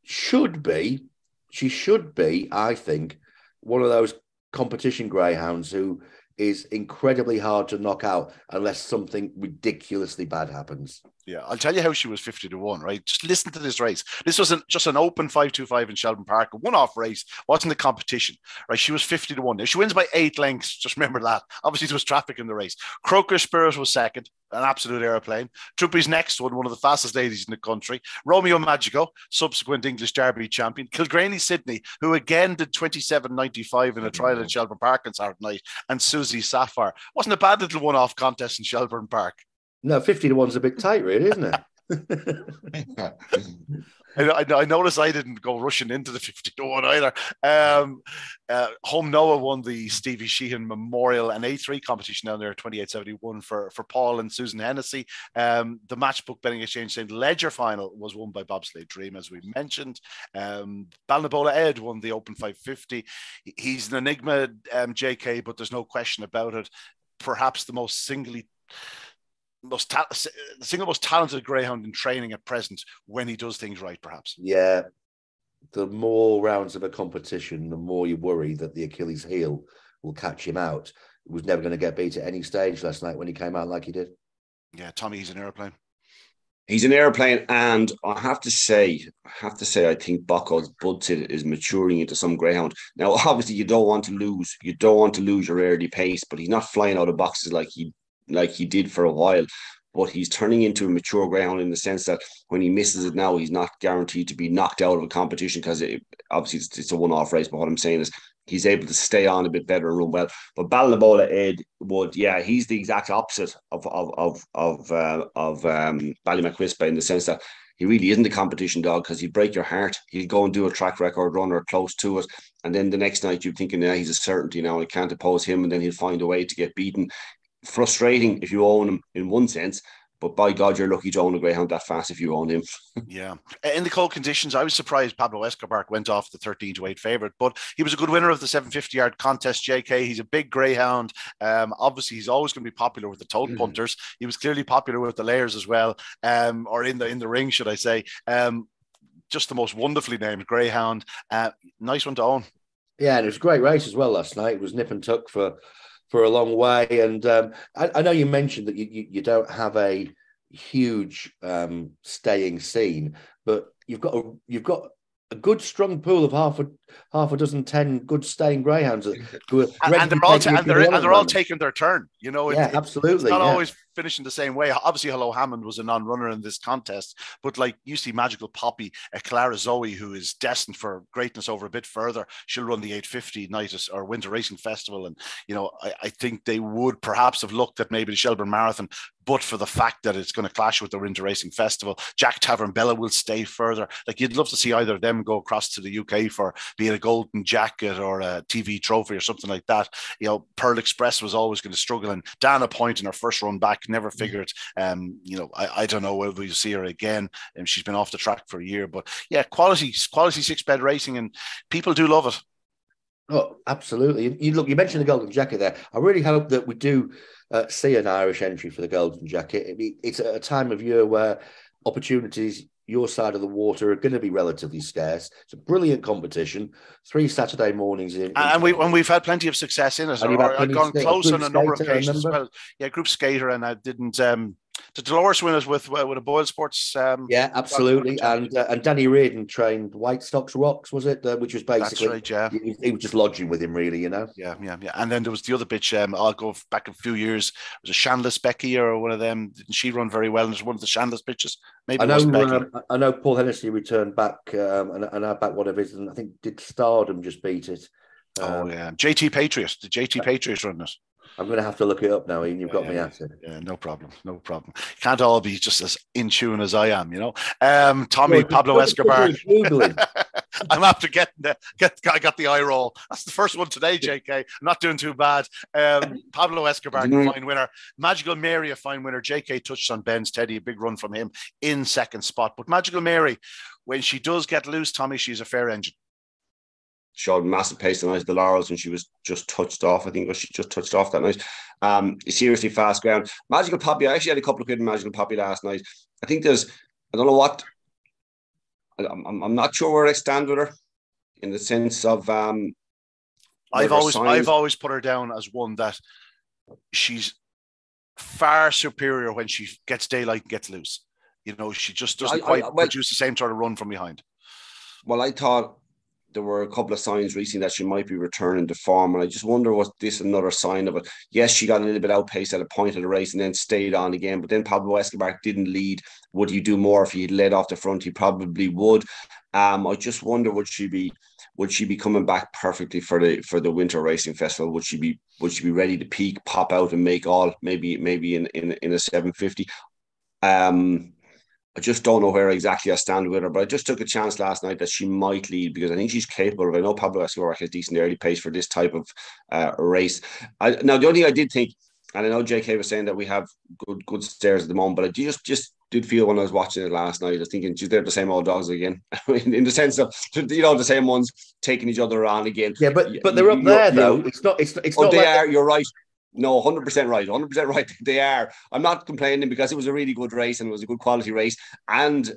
should be, I think, one of those competition greyhounds who is incredibly hard to knock out unless something ridiculously bad happens. Yeah, I'll tell you how she was 50-1, right? Just listen to this race. This was just an open 5-2-5 in Shelbourne Park, a one-off race, wasn't a competition, right? She was 50-1. If she wins by 8 lengths, just remember that. Obviously, there was traffic in the race. Croker Spirit was second, an absolute airplane. Troopy's next one of the fastest ladies in the country. Romeo Magico, subsequent English Derby champion. Kilgraney Sydney, who again did 27.95 in a trial at Shelbourne Park on Saturday night. And Susie Sapphire. Wasn't a bad little one-off contest in Shelbourne Park. No, 50-1's a bit tight, really, isn't it? I noticed I didn't go rushing into the 50-1 either. Home Noah won the Stevie Sheehan Memorial and A3 competition down there, 28.71 for Paul and Susan Hennessy. The Matchbook Betting Exchange St. Ledger final was won by Bobsleigh Dream, as we mentioned. Balnabola Ed won the Open 550. He's an enigma, JK, but there's no question about it. Perhaps the single most talented greyhound in training at present when he does things right, perhaps. Yeah. The more rounds of a competition, the more you worry that the Achilles heel will catch him out. He was never going to get beat at any stage last night when he came out like he did. Yeah, Tommy, he's an airplane. He's an airplane, and I have to say, I think Bocco's Budsit is maturing into some greyhound. Now, obviously, you don't want to lose. You don't want to lose your early pace, but he's not flying out of boxes like he did for a while. But he's turning into a mature greyhound in the sense that when he misses it now, he's not guaranteed to be knocked out of a competition, because obviously it's a one-off race. But what I'm saying is he's able to stay on a bit better and run well. But Balnabola Ed Wood, yeah, he's the exact opposite of Ballymac Whisper, in the sense that he really isn't a competition dog, because he'd break your heart. He'd go and do a track record run or close to it, and then the next night you're thinking, yeah, he's a certainty now, I can't oppose him, and then he'll find a way to get beaten. Frustrating if you own him in one sense, but by God, you're lucky to own a greyhound that fast if you own him. Yeah. In the cold conditions, I was surprised Pablo Escobar went off the 13-8 favourite, but he was a good winner of the 750-yard contest, JK. He's a big greyhound. Obviously, he's always going to be popular with the tote punters. He was clearly popular with the layers as well, or in the ring, should I say. Just the most wonderfully named greyhound. Nice one to own. Yeah, and it was a great race as well last night. It was nip and tuck for a long way. And I know you mentioned that you don't have a huge staying scene, but you've got a good strong pool of half a dozen, 10 good staying greyhounds. And they're all taking their turn. Yeah, absolutely. It's not always finishing the same way. Obviously, Hello Hammond was a non-runner in this contest, but like you see Magical Poppy, Clara Zoe, who is destined for greatness over a bit further. She'll run the 850 night or Winter Racing Festival. And, I think they would perhaps have looked at maybe the Shelbourne Marathon, but for the fact that it's going to clash with the Winter Racing Festival. Jack Tavern Bella will stay further. Like, you'd love to see either of them go across to the UK for be it a golden jacket or a TV trophy or something like that. Pearl Express was always going to struggle, and Dana Point in her first run back never figured. I don't know whether we'll see her again. She's been off the track for a year, but yeah, quality 6-bed racing, and people do love it. Oh, absolutely. You mentioned the golden jacket there. I really hope that we do see an Irish entry for the golden jacket. It's a time of year where opportunities your side of the water are going to be relatively scarce. It's a brilliant competition. 3 Saturday mornings and we've had plenty of success in it. I've gone close on a number of occasions as well. Yeah, group skater, and I didn't. Did Dolores win us with a Boyle Sports? Yeah, absolutely. And Danny Reardon trained White Sox Rocks, was it? Which was basically, that's right, yeah. He was just lodging with him, really, Yeah. And then there was the other bitch. I'll go back a few years. Was it Shandless Becky or one of them? Didn't she run very well? And it was one of the Shandless bitches. Maybe I know Paul Hennessy returned back and I backed one of his, and I think did Stardom just beat it. JT Patriot. Did JT Patriot run it? I'm going to have to look it up now, Ian. You've got me at it. Yeah, no problem. Can't all be just as in tune as I am, Tommy, Pablo Escobar. I'm after I got the eye roll. That's the first one today, JK. I'm not doing too bad. Pablo Escobar, a fine winner. Magical Mary, a fine winner. JK touched on Ben's Teddy, a big run from him in second spot. But Magical Mary, when she does get loose, Tommy, she's a fair engine. Showed massive pace tonight, the Laurels, and she was just touched off. I think she just touched off that night. Seriously fast ground. Magical Poppy, I actually had a couple of quid in Magical Poppy last night. I think I don't know what, I'm not sure where I stand with her in the sense of I've always put her down as one that she's far superior when she gets daylight and gets loose. You know, she just doesn't quite produce the same sort of run from behind. Well, I thought there were a couple of signs recently that she might be returning to form, and I just wonder, was this another sign of it? Yes, she got a little bit outpaced at a point of the race and then stayed on again, but then Pablo Escobar didn't lead. Would he do more if he had led off the front? He probably would. I just wonder, would she be coming back perfectly for the Winter Racing Festival? Would she be ready to peak, pop out, and make all maybe in a 750? I just don't know where exactly I stand with her, but I just took a chance last night that she might lead because I think she's capable of it. I know Pablo Escobar has decent early pace for this type of race. Now, the only thing I did think, and I know JK was saying that we have good stairs at the moment, but I just did feel when I was watching it last night, I was thinking, they're the same old dogs again. In the sense of, the same ones taking each other around again. Yeah, but they're up there though. It's not. They are. You're right. No, 100% right. 100% right. They are. I'm not complaining because it was a really good race and it was a good quality race. And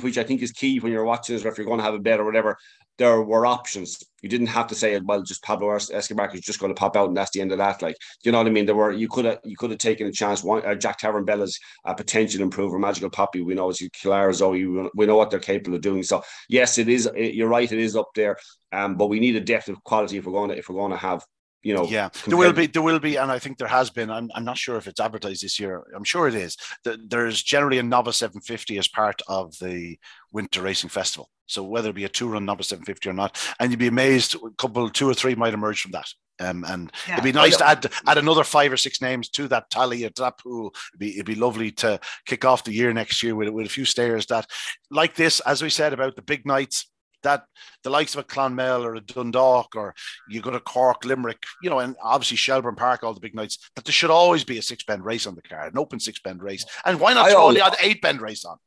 which I think is key when you're watching this, or if you're going to have a bet or whatever, there were options. You didn't have to say, well, just Pablo Escobar is just going to pop out and that's the end of that. Like, you know what I mean? You could have taken a chance. Jack Tavern Bella's a potential improver, Magical Poppy. We know it's Kilara Zoe. We know what they're capable of doing. So yes, it is. You're right. It is up there. But we need a depth of quality if we're going to have. Yeah, there will be, and I think there has been. I'm not sure if it's advertised this year. I'm sure it is. There's generally a novice 750 as part of the Winter Racing Festival. So whether it be a two-run novice 750 or not, and you'd be amazed, two or three might emerge from that. It'd be nice to add another 5 or 6 names to that tally, to that pool. It'd be lovely to kick off the year next year with a few stayers that, like this, as we said about the big nights, that the likes of a Clonmel or a Dundalk, or you go to Cork, Limerick, and obviously Shelbourne Park, all the big nights, that there should always be a 6-bend race on the card, an open 6-bend race. And why not throw the odd 8-bend race on,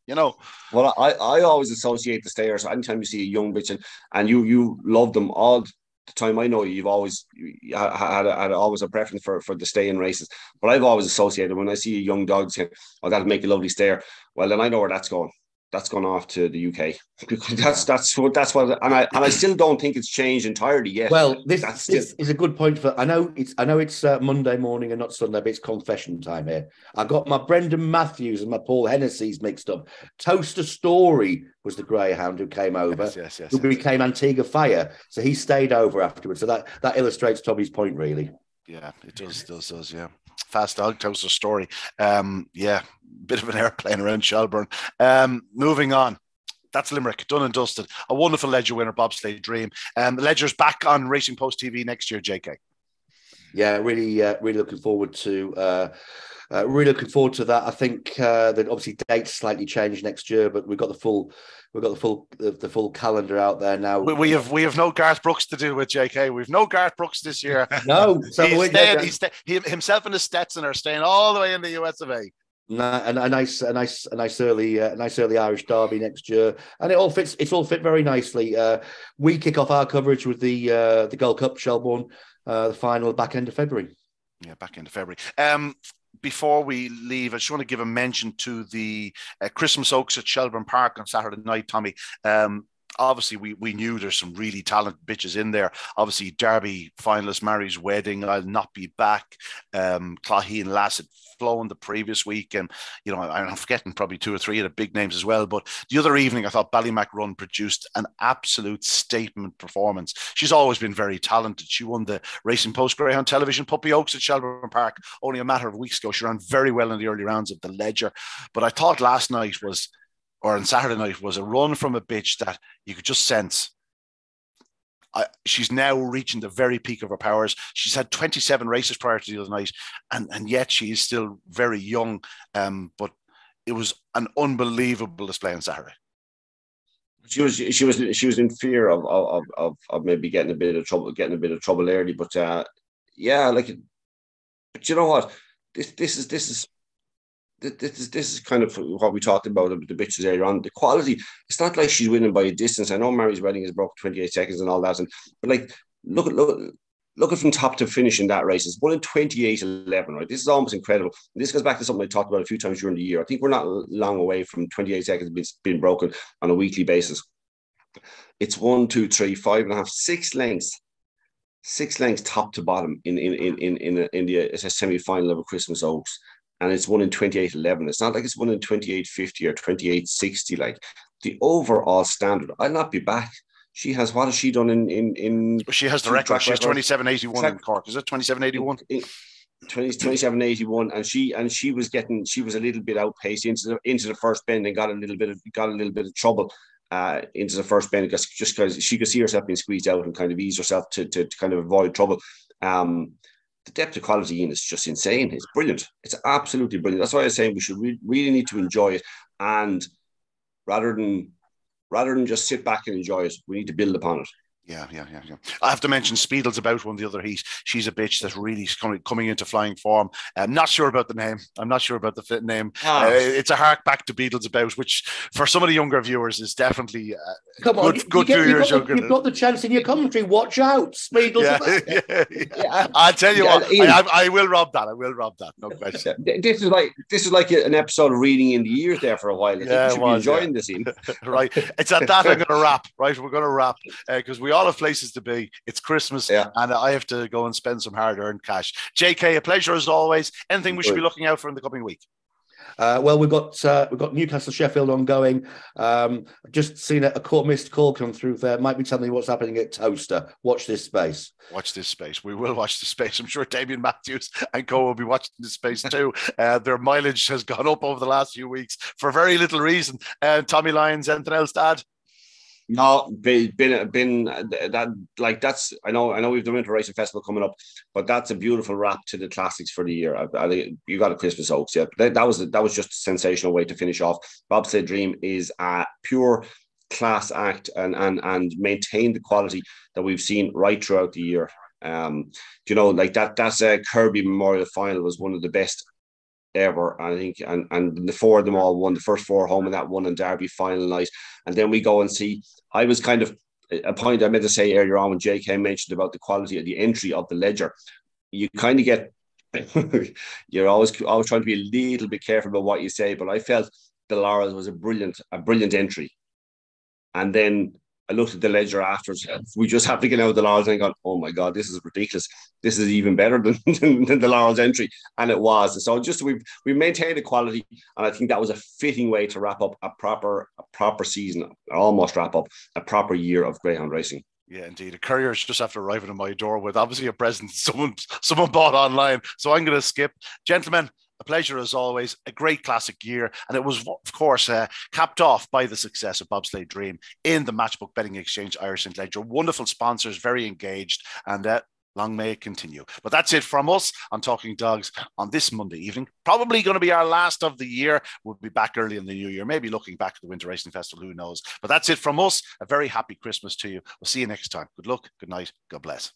Well, I always associate the stayers. Anytime you see a young bitch and you love them all the time, I know you've always had always a preference for the stay-in races. But I've always associated when I see a young dog saying, "Oh, that'll make a lovely stayer," well, then I know where that's going. That's gone off to the UK. That's what, and I still don't think it's changed entirely yet. Well, this is a good point I know it's Monday morning and not Sunday, but it's confession time here. I got my Brendan Matthews and my Paul Hennessy's mixed up. Toaster Story was the Greyhound who came over, who became Antigua Fire. So he stayed over afterwards. So that illustrates Tommy's point, really. Yeah, it does. Yeah. Fast dog, Toaster Story. Bit of an airplane around Shelbourne. Moving on. That's Limerick, done and dusted. A wonderful Ledger winner, Bobsleigh Dream. The Ledger's back on Racing Post TV next year, JK. Yeah, really looking forward to that. I think that obviously dates slightly changed next year, but we've got the full calendar out there now. We have no Garth Brooks to deal with, JK. We've no Garth Brooks this year. No, so he himself and his Stetson are staying all the way in the US of A. And a nice early Irish derby next year, and it all fit very nicely. We kick off our coverage with the Gold Cup, Shelbourne, the final back end of February. Yeah, back end of February. Before we leave, I just want to give a mention to the Christmas Oaks at Shelbourne Park on Saturday night, Tommy. Obviously, we knew there's some really talented bitches in there. Obviously, Derby finalist Mary's Wedding, I'll Not Be Back. Clogheen Lass had flown the previous week, and I'm forgetting probably 2 or 3 of the big names as well. But the other evening, I thought Ballymac Run produced an absolute statement performance. She's always been very talented. She won the Racing Post Greyhound Television Puppy Oaks at Shelbourne Park only a matter of weeks ago. She ran very well in the early rounds of the Ledger. But I thought last night on Saturday night was a run from a bitch that you could just sense. She's now reaching the very peak of her powers. She's had 27 races prior to the other night, and yet she is still very young. But it was an unbelievable display on Saturday. She was in fear of maybe getting a bit of trouble early. But yeah, like, but you know what? This is kind of what we talked about the bitches earlier on. The quality, it's not like she's winning by a distance. I know Mary's wedding is broke 28 seconds and all that, but like look at from top to finish in that race. It's 1 in 28.11, right? This is almost incredible. This goes back to something I talked about a few times during the year. I think we're not long away from 28 seconds being broken on a weekly basis. It's 1, 2, 3, 5.5, 6 lengths top to bottom in the semi-final of a Christmas Oaks. And it's 1 in 28.11. It's not like it's 1 in 28.50 or 28.60. Like, the overall standard, I'll not be back. She has, what has she done in she has the record. She has 27.81 in Cork. Is it 27.81? 27.81, and she was a little bit outpaced into the first bend and got a little bit of trouble into the first bend, just because she could see herself being squeezed out and kind of ease herself to kind of avoid trouble. The depth of quality in is just insane. It's brilliant. It's absolutely brilliant. That's why I was saying we should really need to enjoy it, and rather than just sit back and enjoy it, we need to build upon it. Yeah. I have to mention Speedle's about one the other heat. She's a bitch that's really coming into flying form. I'm not sure about the name. I'm not sure about the fit name. It's a hark back to Beadle's about, which for some of the younger viewers is definitely good few years younger. You've got the chance in your commentary. Watch out, Speedle's about. Yeah. I'll tell you what. I will rob that. No question. This is like an episode of Reading in the Ears there for a while. I think we should be enjoying this scene. Right. It's at that I'm going to wrap. Right. We're going to wrap because we all have places to be. It's Christmas, and I have to go and spend some hard-earned cash. JK, a pleasure as always. Anything we should be looking out for in the coming week? Well, we've got Newcastle Sheffield ongoing. Just seen a missed call come through there. Might be telling you what's happening at Toaster. Watch this space. We will watch this space. I'm sure Damien Matthews and co will be watching this space too. Their mileage has gone up over the last few weeks for very little reason. Tommy Lyons, anything else to add? No, been that, like, that's, I know we've the Winter Racing Festival coming up, but that's a beautiful wrap to the classics for the year. You got a Christmas Oaks, yeah. That was just a sensational way to finish off. Bobsleigh Dream is a pure class act and maintain the quality that we've seen right throughout the year. Like that's a Kirby Memorial Final was one of the best ever, I think, and the four of them all won, the first four home in that one in Derby final night. And then we go and see, I was kind of, a point I meant to say earlier on when JK mentioned about the quality of the entry of the ledger, you kind of get you're always trying to be a little bit careful about what you say, but I felt the Laurels was a brilliant entry. And then I looked at the ledger afterwards. We just have to get out of the Laurels and gone, oh my God, this is ridiculous. This is even better than the Laurels entry. And it was. And so just we maintained the quality. And I think that was a fitting way to wrap up a proper season, almost wrap up a proper year of greyhound racing. Yeah, indeed. A courier's just after arriving at my door with obviously a present someone bought online. So I'm going to skip. Gentlemen, a pleasure as always, a great classic year. And it was, of course, capped off by the success of Bobsleigh Dream in the Matchbook Betting Exchange Irish St. Ledger. Wonderful sponsors, very engaged, and long may it continue. But that's it from us on Talking Dogs on this Monday evening. Probably going to be our last of the year. We'll be back early in the new year, maybe looking back at the Winter Racing Festival, who knows. But that's it from us. A very happy Christmas to you. We'll see you next time. Good luck, good night, God bless.